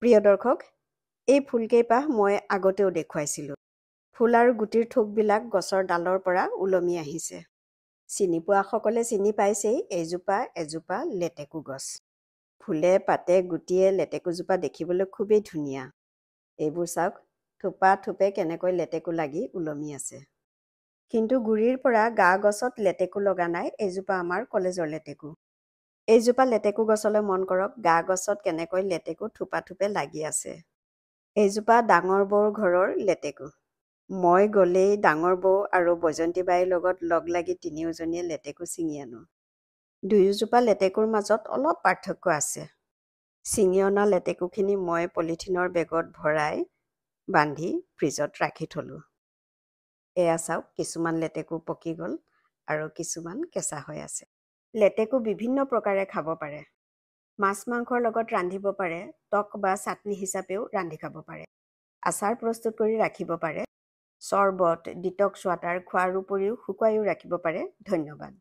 প্ৰিয় দৰ্শক, এই ফুলকেইপাহ মই আগতেও দেখুৱাইছিলোঁ। ফুল আৰু গুটিৰ থোকবিলাক গছৰ ডালৰ পৰা ওলমি আহিছে। চিনি পোৱাসকলে চিনি পাইছেই, এজোপা লেটেকু গছ। ফুলে পাতে গুটিয়ে লেটেকুজোপা দেখিবলৈ খুবেই ধুনীয়া। এইবোৰ চাওক, থোপা থোপে কেনেকৈ লেটেকু লাগি ওলমি আছে। কিন্তু গুৰিৰ পৰা গা গছত লেটেকু লগা নাই। এইজোপা আমাৰ কলেজৰ লেটেকু। এইজোপা লেটেকু গছলৈ মন কৰক, গা গছত কেনেকৈ লেটেকু থোপা থোপে লাগি আছে। এইজোপা ডাঙৰ বৌৰ ঘৰৰ লেটেকু। মই গ'লেই ডাঙৰ বৌ আৰু বৈজন্তী বাইৰ লগত লগ লাগি তিনিওজনীয়ে লেটেকু ছিঙি আনো। দুয়োজোপা লেটেকুৰ মাজত অলপ পাৰ্থক্য আছে। ছিঙি অনা লেটেকুখিনি মই পলিথিনৰ বেগত ভৰাই বান্ধি ফ্ৰিজত ৰাখি থলোঁ। এয়া চাওক, কিছুমান লেটেকু পকি গ'ল আৰু কিছুমান কেঁচা হৈ আছে। লেটেকু বিভিন্ন প্ৰকাৰে খাব পাৰে। মাছ মাংসৰ লগত ৰান্ধিব পাৰে, টক বা চাটনি হিচাপেও ৰান্ধি খাব পাৰে। আচাৰ প্ৰস্তুত কৰি ৰাখিব পাৰে। চৰ্বত, ডিটক্স ৱাটাৰ খোৱাৰ উপৰিও শুকুৱাইও ৰাখিব পাৰে। ধন্যবাদ।